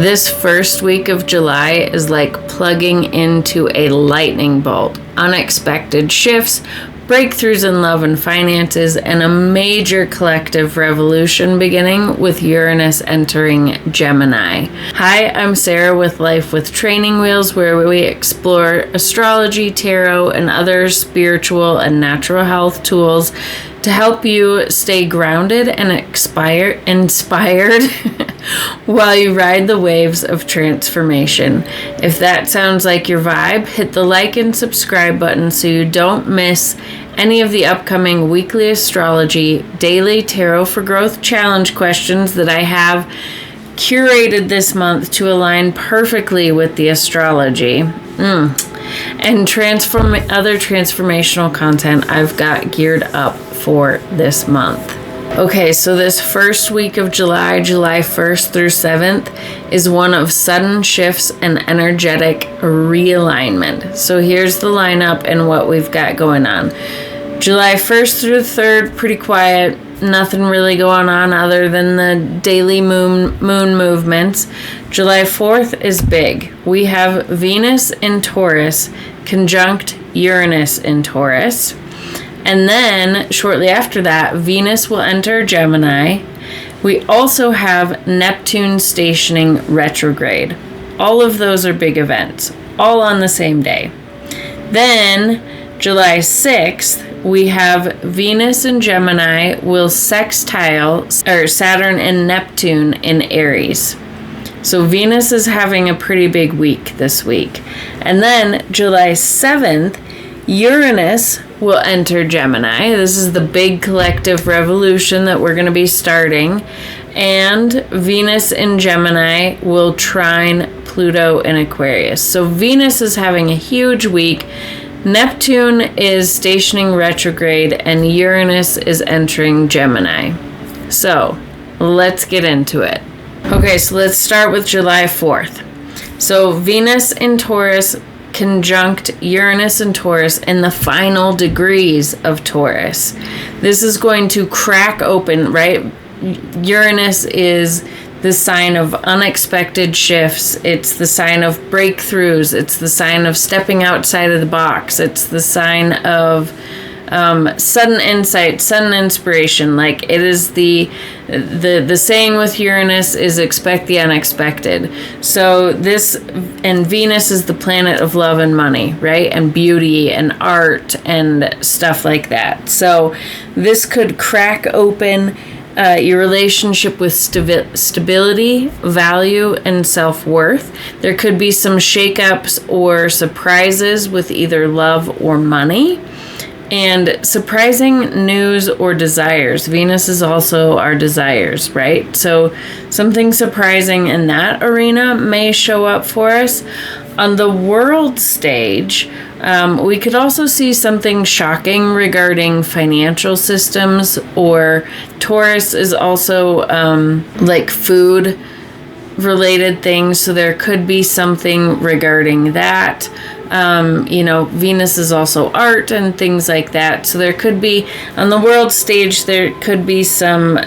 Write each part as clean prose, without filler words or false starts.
This first week of July is like plugging into a lightning bolt. Unexpected shifts, breakthroughs in love and finances, and a major collective revolution beginning with Uranus entering Gemini. Hi, I'm Sarah with Life with Training Wheels, where we explore astrology, tarot, and other spiritual and natural health tools to help you stay grounded and inspired while you ride the waves of transformation. If that sounds like your vibe, hit the like and subscribe button so you don't miss any of the upcoming weekly astrology, daily tarot for growth challenge questions that I have curated this month to align perfectly with the astrology. And other transformational content I've got geared up for this month. Okay, so this first week of July 1st through 7th, is one of sudden shifts and energetic realignment. So here's the lineup and what we've got going on. July 1st through 3rd, pretty quiet. Nothing really going on other than the daily moon movements. July 4th is big. We have Venus in Taurus conjunct Uranus in Taurus. And then shortly after that, Venus will enter Gemini. We also have Neptune stationing retrograde. All of those are big events, all on the same day. Then July 6th, we have Venus and Gemini will sextile Saturn and Neptune in Aries. So Venus is having a pretty big week this week. And then July 7th, Uranus will enter Gemini. This is the big collective revolution that we're going to be starting. And Venus in Gemini will trine Pluto in Aquarius. So Venus is having a huge week. Neptune is stationing retrograde and Uranus is entering Gemini. So let's get into it. Okay, so let's start with July 4th. So Venus in Taurus conjunct Uranus and Taurus in the final degrees of Taurus. This is going to crack open, right? Uranus is the sign of unexpected shifts. It's the sign of breakthroughs. It's the sign of stepping outside of the box. It's the sign of sudden insight, sudden inspiration. Like it is the saying with Uranus is expect the unexpected. So this, and Venus is the planet of love and money, right? And beauty and art and stuff like that. So this could crack open your relationship with stability, value, and self-worth. There could be some shakeups or surprises with either love or money. And surprising news or desires. Venus is also our desires, right? So something surprising in that arena may show up for us. On the world stage, we could also see something shocking regarding financial systems, or Taurus is also like food related things, so there could be something regarding that. Venus is also art and things like that. So there could be, on the world stage, there could be some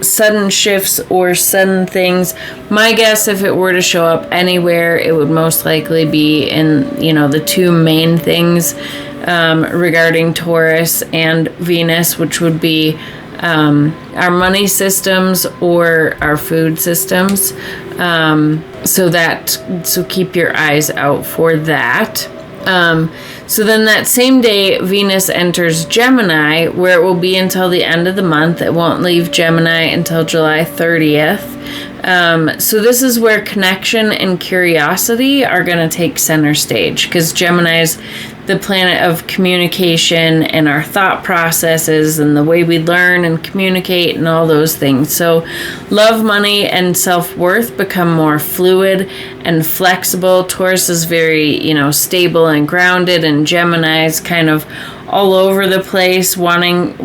sudden shifts or sudden things. My guess, if it were to show up anywhere, it would most likely be in, the two main things regarding Taurus and Venus, which would be our money systems or our food systems. So keep your eyes out for that. So then that same day, Venus enters Gemini, where it will be until the end of the month. It won't leave Gemini until July 30th. So this is where connection and curiosity are going to take center stage, because Gemini is the planet of communication and our thought processes and the way we learn and communicate and all those things. So love, money, and self-worth become more fluid and flexible. Taurus is very, stable and grounded, and Gemini is kind of all over the place, wanting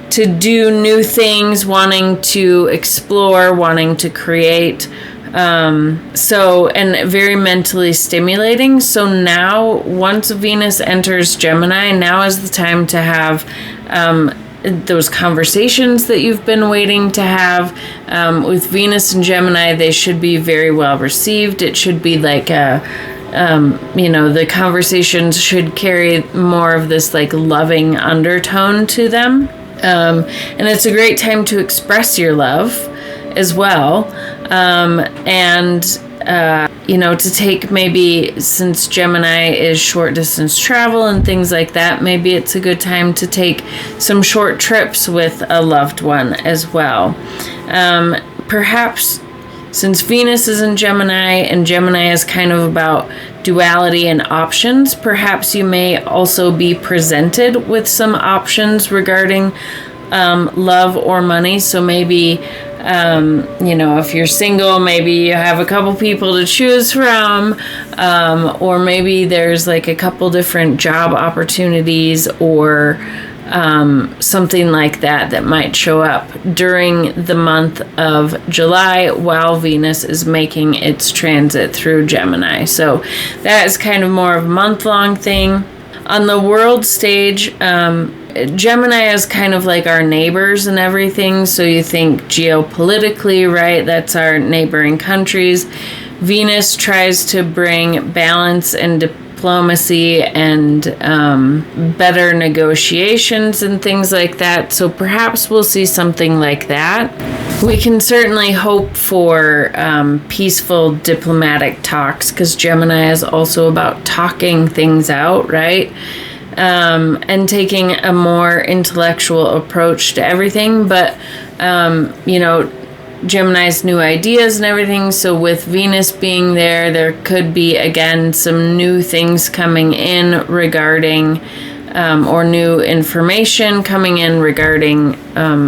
to do new things, wanting to explore, wanting to create. And very mentally stimulating. So now, once Venus enters Gemini, now is the time to have those conversations that you've been waiting to have. With Venus and Gemini, they should be very well received. It should be like the conversations should carry more of this like loving undertone to them. And it's a great time to express your love as well. To take, maybe since Gemini is short distance travel and things like that, maybe it's a good time to take some short trips with a loved one as well. Perhaps since Venus is in Gemini and Gemini is kind of about duality and options, perhaps you may also be presented with some options regarding love or money. So maybe if you're single, maybe you have a couple people to choose from, or maybe there's like a couple different job opportunities or something like that might show up during the month of July while Venus is making its transit through Gemini. So that is kind of more of a month-long thing. On the world stage, Gemini is kind of like our neighbors and everything. So you think geopolitically, right? That's our neighboring countries. Venus tries to bring balance and diplomacy and better negotiations and things like that. So perhaps we'll see something like that. We can certainly hope for peaceful diplomatic talks, because Gemini is also about talking things out, right? And taking a more intellectual approach to everything. But, Gemini's new ideas and everything. So with Venus being there could be, again, some new things coming in regarding, or new information coming in regarding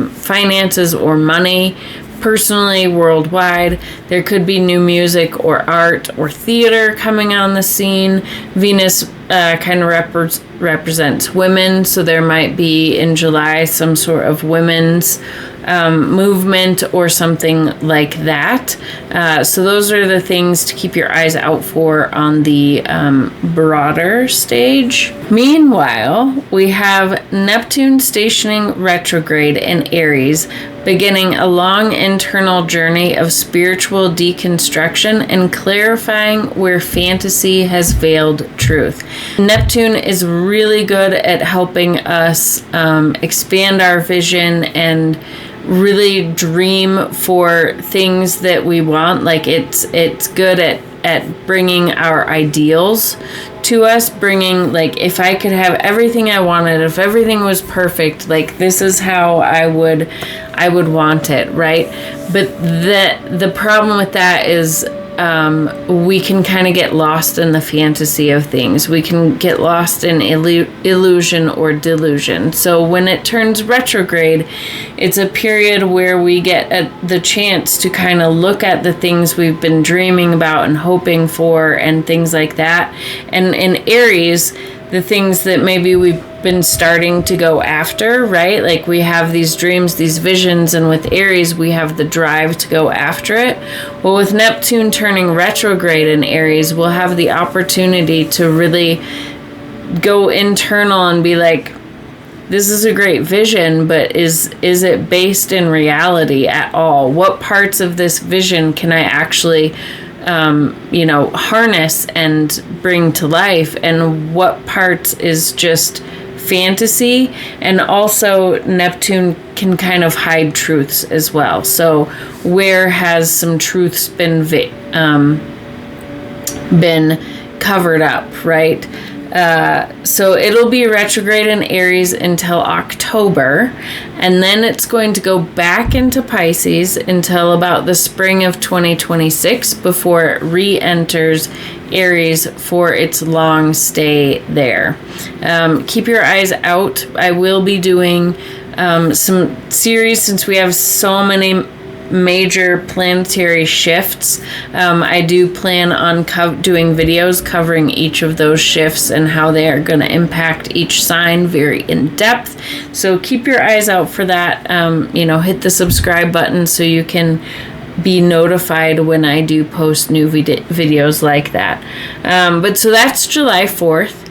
finances or money. Personally, worldwide, there could be new music or art or theater coming on the scene. Venus kind of represents women, so there might be in July some sort of women's movement or something like that. So those are the things to keep your eyes out for on the broader stage. Meanwhile, we have Neptune stationing retrograde in Aries, beginning a long internal journey of spiritual deconstruction and clarifying where fantasy has veiled truth. Neptune is really good at helping us expand our vision and really dream for things that we want. Like it's good at bringing our ideals to us, bringing, like, if I could have everything I wanted, if everything was perfect, like this is how I would want it, right? But the problem with that is we can kind of get lost in the fantasy of things. We can get lost in illusion or delusion. So when it turns retrograde, it's a period where we get the chance to kind of look at the things we've been dreaming about and hoping for and things like that. And in Aries, the things that maybe we've been starting to go after, right? Like we have these dreams, these visions, and with Aries, we have the drive to go after it. Well, with Neptune turning retrograde in Aries, we'll have the opportunity to really go internal and be like, this is a great vision, but is it based in reality at all? What parts of this vision can I actually harness and bring to life, and what parts is just fantasy? And also Neptune can kind of hide truths as well. So where has some truths been covered up, right? So it'll be retrograde in Aries until October, and then it's going to go back into Pisces until about the spring of 2026 before it re-enters Aries for its long stay there. Keep your eyes out. I will be doing some series since we have so many major planetary shifts. I do plan on doing videos covering each of those shifts and how they are going to impact each sign very in depth. So keep your eyes out for that. Hit the subscribe button so you can be notified when I do post new videos like that. But so that's July 4th.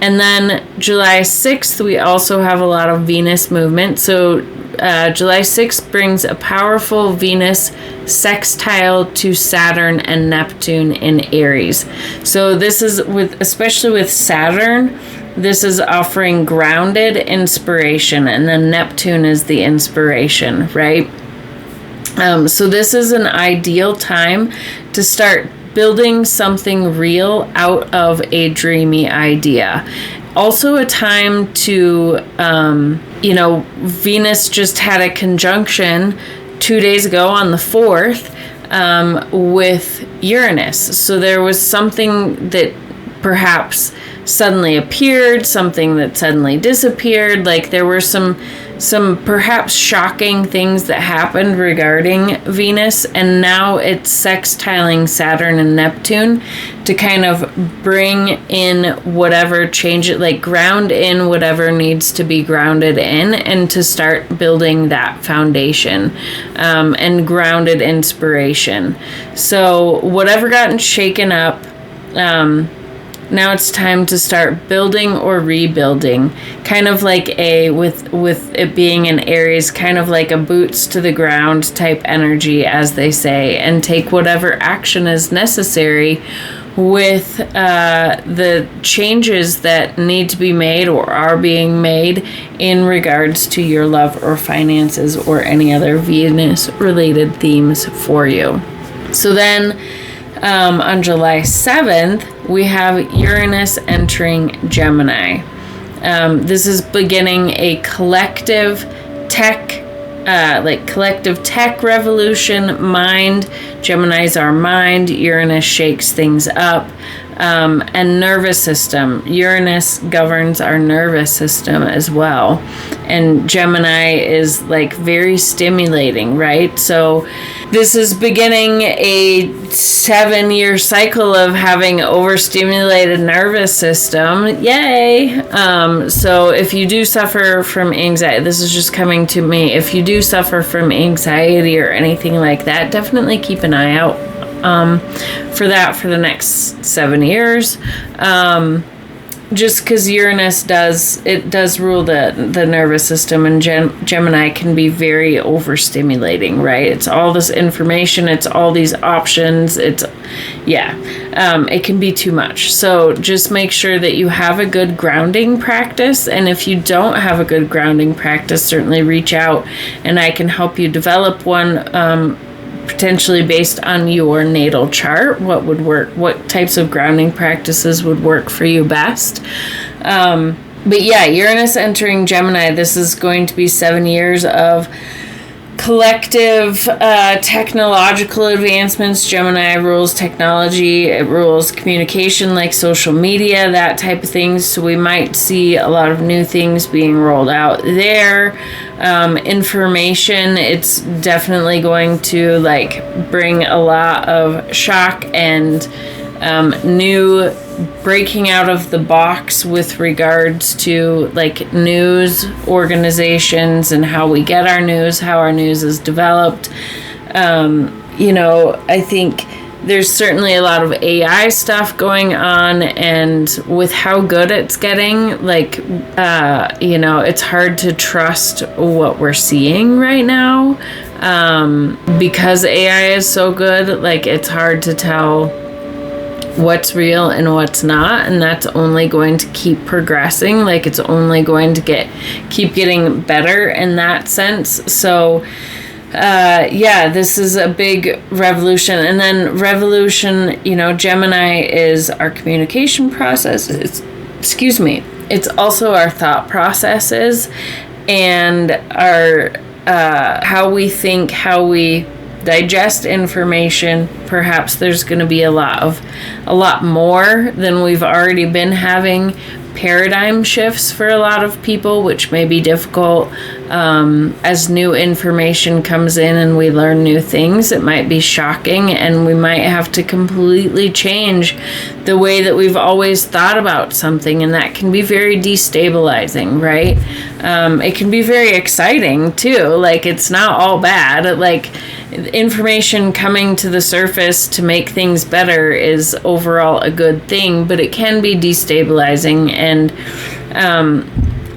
And then July 6th, we also have a lot of Venus movement. So July 6th brings a powerful Venus sextile to Saturn and Neptune in Aries. So this is especially with Saturn, this is offering grounded inspiration, and then Neptune is the inspiration, right? So this is an ideal time to start building something real out of a dreamy idea. Also a time to, Venus just had a conjunction 2 days ago on the 4th with Uranus. So there was something that perhaps suddenly appeared, something that suddenly disappeared. Like there were some perhaps shocking things that happened regarding Venus, and now it's sextiling Saturn and Neptune to kind of bring in whatever change it, like ground in whatever needs to be grounded in, and to start building that foundation and grounded inspiration. So whatever got shaken up, now it's time to start building or rebuilding, kind of like with it being in Aries, kind of like a boots to the ground type energy, as they say, and take whatever action is necessary with the changes that need to be made or are being made in regards to your love or finances or any other Venus related themes for you. So then on July 7th, we have Uranus entering Gemini. This is beginning a collective tech revolution. Mind. Gemini's our mind. Uranus shakes things up. And nervous system. Uranus governs our nervous system as well. And Gemini is like very stimulating, right? So this is beginning a 7-year cycle of having overstimulated nervous system. Yay! So if you do suffer from anxiety, this is just coming to me. If you do suffer from anxiety or anything like that, definitely keep an eye out for that for the next 7 years. Just because Uranus does rule the nervous system, and Gemini can be very overstimulating, right? It's all this information, it's all these options, it can be too much. So just make sure that you have a good grounding practice, and if you don't have a good grounding practice, certainly reach out and I can help you develop one, potentially based on your natal chart, what would work, what types of grounding practices would work for you best. But yeah, Uranus entering Gemini, this is going to be 7 years of collective technological advancements. Gemini rules technology, it rules communication like social media, that type of things. So we might see a lot of new things being rolled out there. Information, it's definitely going to bring a lot of shock and new breaking out of the box with regards to news organizations and how we get our news, how our news is developed. I think there's certainly a lot of AI stuff going on, and with how good it's getting, it's hard to trust what we're seeing right now. Because AI is so good, it's hard to tell what's real and what's not, and that's only going to keep progressing. It's only going to keep getting better in that sense. So this is a big revolution. And then revolution, Gemini is our communication process. It's also our thought processes and our how we think, how we digest information. Perhaps there's going to be a lot more than we've already been having. Paradigm shifts for a lot of people, which may be difficult. As new information comes in and we learn new things, it might be shocking, and we might have to completely change the way that we've always thought about something, and that can be very destabilizing, right? It can be very exciting too. Like, it's not all bad. Like, information coming to the surface to make things better is overall a good thing, but it can be destabilizing and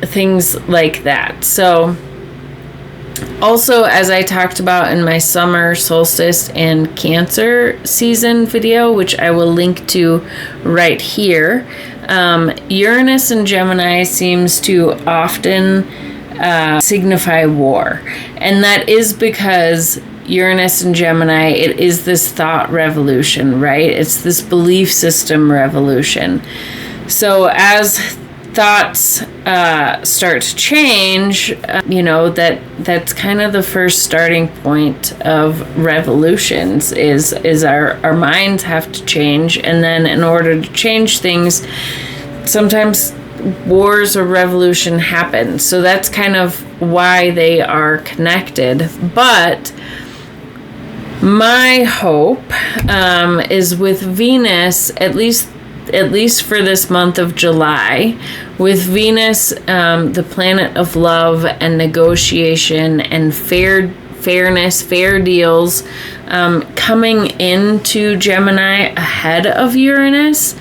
things like that. So also, as I talked about in my summer solstice and Cancer season video, which I will link to right here, Uranus and Gemini seems to often signify war. And that is because Uranus and Gemini, it is this thought revolution, right? It's this belief system revolution. So as thoughts start to change, that's kind of the first starting point of revolutions is our minds have to change. And then in order to change things, sometimes wars or revolution happen. So that's kind of why they are connected. But my hope is with Venus, at least for this month of July, with Venus, the planet of love and negotiation and fairness, fair deals, coming into Gemini ahead of Uranus,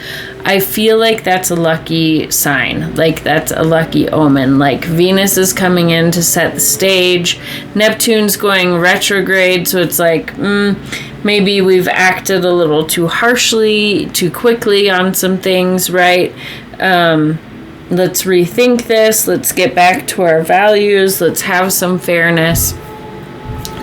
I feel like that's a lucky sign. Like, that's a lucky omen. Like, Venus is coming in to set the stage. Neptune's going retrograde, so it's like, maybe we've acted a little too harshly, too quickly on some things, right? Let's rethink this. Let's get back to our values. Let's have some fairness.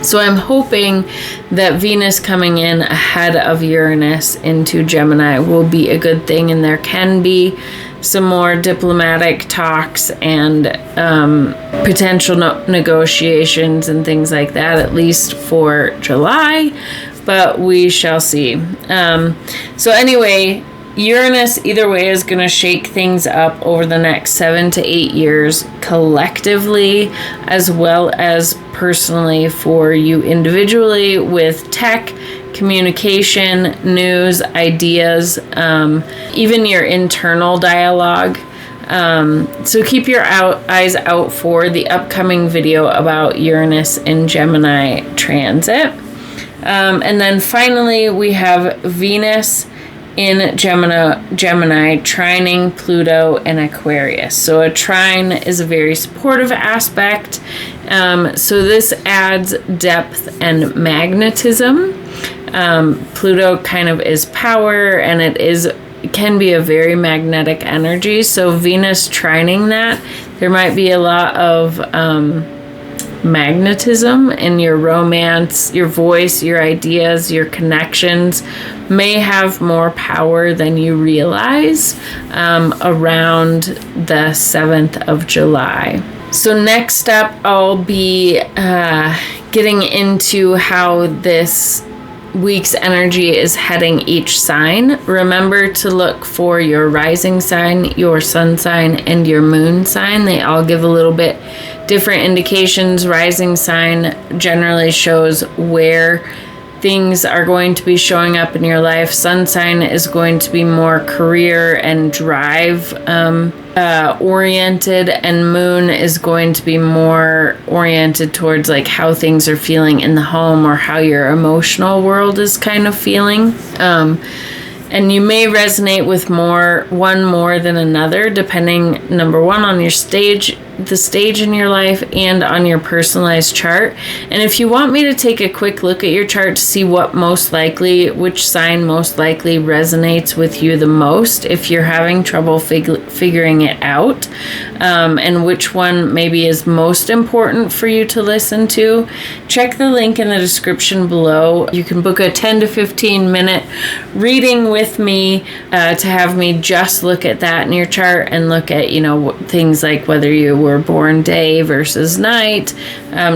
So I'm hoping that Venus coming in ahead of Uranus into Gemini will be a good thing, and there can be some more diplomatic talks and potential negotiations and things like that, at least for July, but we shall see. So anyway, Uranus either way is going to shake things up over the next 7 to 8 years collectively, as well as personally for you individually, with tech, communication, news, ideas, even your internal dialogue. So keep your eyes out for the upcoming video about Uranus in Gemini transit. And then finally, we have Venus in Gemini trining Pluto and Aquarius. So a trine is a very supportive aspect. So this adds depth and magnetism. Pluto kind of is power, and it can be a very magnetic energy. So Venus trining that, there might be a lot of magnetism in your romance, your voice, your ideas, your connections may have more power than you realize around the 7th of July. So next up, I'll be getting into how this week's energy is heading each sign. Remember to look for your rising sign, your sun sign, and your moon sign. They all give a little bit different indications. Rising sign generally shows where things are going to be showing up in your life. Sun sign is going to be more career and drive oriented, and moon is going to be more oriented towards like how things are feeling in the home or how your emotional world is kind of feeling. And you may resonate with one more than another, depending, number one, on the stage in your life, and on your personalized chart. And if you want me to take a quick look at your chart to see which sign most likely resonates with you the most, if you're having trouble figuring it out, and which one maybe is most important for you to listen to, check the link in the description below. You can book a 10 to 15 minute reading with me to have me just look at that in your chart and look at, things like whether you were were born day versus night,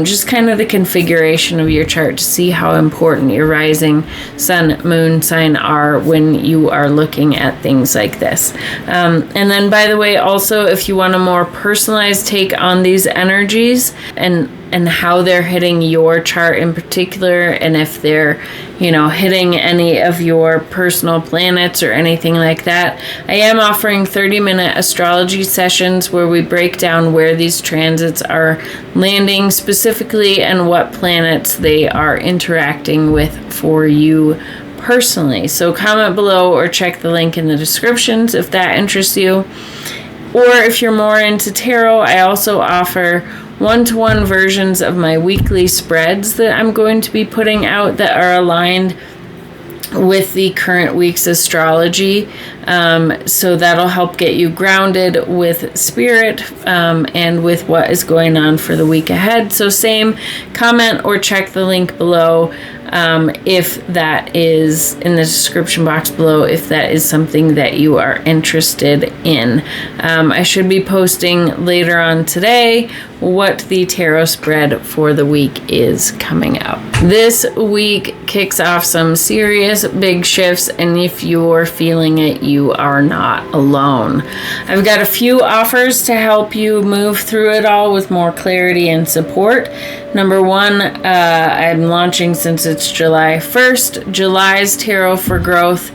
just kind of the configuration of your chart to see how important your rising sun, moon sign are when you are looking at things like this. And then, by the way, also, if you want a more personalized take on these energies and how they're hitting your chart in particular, and if they're, hitting any of your personal planets or anything like that, I am offering 30-minute astrology sessions where we break down where these transits are landing specifically and what planets they are interacting with for you personally. So comment below or check the link in the descriptions if that interests you. Or if you're more into tarot, I also offer one-to-one versions of my weekly spreads that I'm going to be putting out that are aligned with the current week's astrology. So that'll help get you grounded with spirit and with what is going on for the week ahead. So same, comment or check the link below if that is in the description box below, if that is something that you are interested in. I should be posting later on today what the tarot spread for the week is coming up. This week kicks off some serious big shifts, and if you're feeling it, you are not alone. I've got a few offers to help you move through it all with more clarity and support. Number one, I'm launching, since it's July 1st, July's Tarot for Growth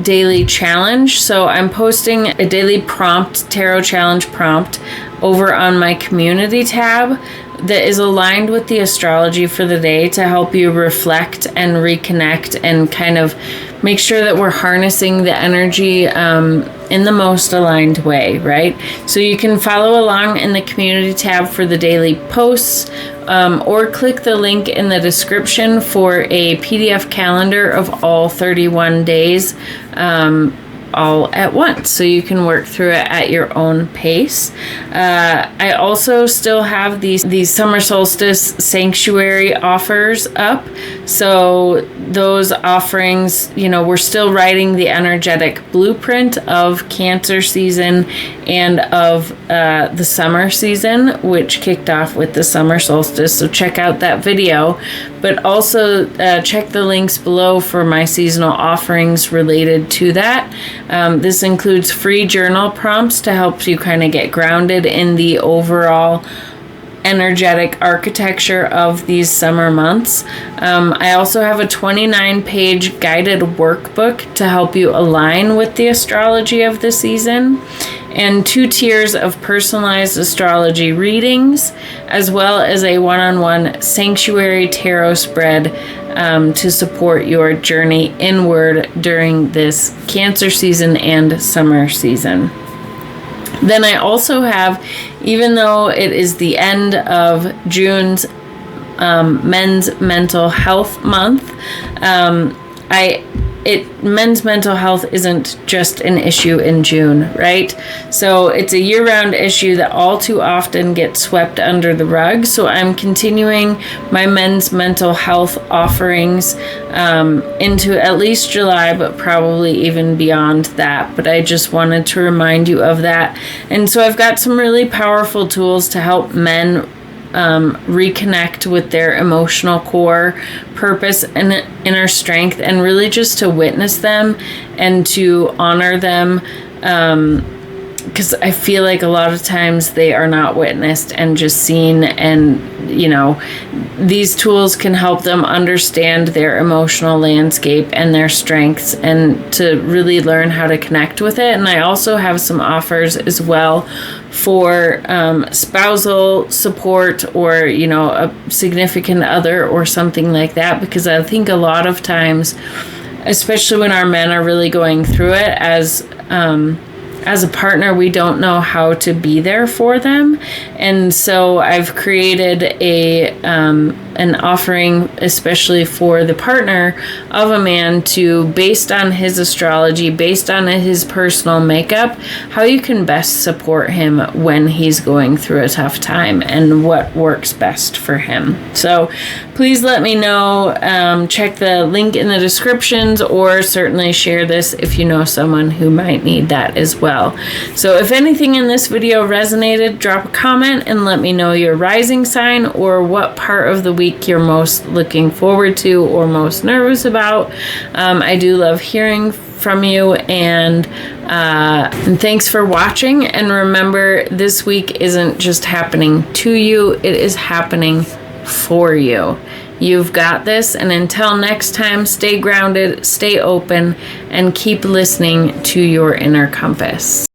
daily challenge. So I'm posting a daily tarot challenge prompt over on my community tab that is aligned with the astrology for the day to help you reflect and reconnect and kind of make sure that we're harnessing the energy in the most aligned way, right? So you can follow along in the community tab for the daily posts, or click the link in the description for a PDF calendar of all 31 days all at once, so you can work through it at your own pace. I also still have these summer solstice sanctuary offers up. So those offerings, we're still writing the energetic blueprint of Cancer season and of the summer season, which kicked off with the summer solstice. So check out that video, but also check the links below for my seasonal offerings related to that. This includes free journal prompts to help you kind of get grounded in the overall energetic architecture of these summer months. I also have a 29-page guided workbook to help you align with the astrology of the season, and 2 tiers of personalized astrology readings, as well as a one-on-one sanctuary tarot spread to support your journey inward during this Cancer season and summer season. Then I also have, even though it is the end of June's Men's Mental Health Month, men's mental health isn't just an issue in June, right? So it's a year-round issue that all too often gets swept under the rug. So I'm continuing my men's mental health offerings into at least July, but probably even beyond that. But I just wanted to remind you of that. And so I've got some really powerful tools to help men reconnect with their emotional core, purpose, and inner strength, and really just to witness them and to honor them, because I feel like a lot of times they are not witnessed and just seen, and these tools can help them understand their emotional landscape and their strengths, and to really learn how to connect with it. And I also have some offers as well for spousal support, or a significant other or something like that, because I think a lot of times, especially when our men are really going through it, as a partner, we don't know how to be there for them. And so I've created an offering, especially for the partner of a man, to, based on his astrology, based on his personal makeup, how you can best support him when he's going through a tough time and what works best for him. So please let me know. Check the link in the descriptions, or certainly share this if you know someone who might need that as well. well. So if anything in this video resonated, drop a comment and let me know your rising sign or what part of the week you're most looking forward to or most nervous about. I do love hearing from you, and thanks for watching. And remember, this week isn't just happening to you, it is happening for you. You've got this, and until next time, stay grounded, stay open, and keep listening to your inner compass.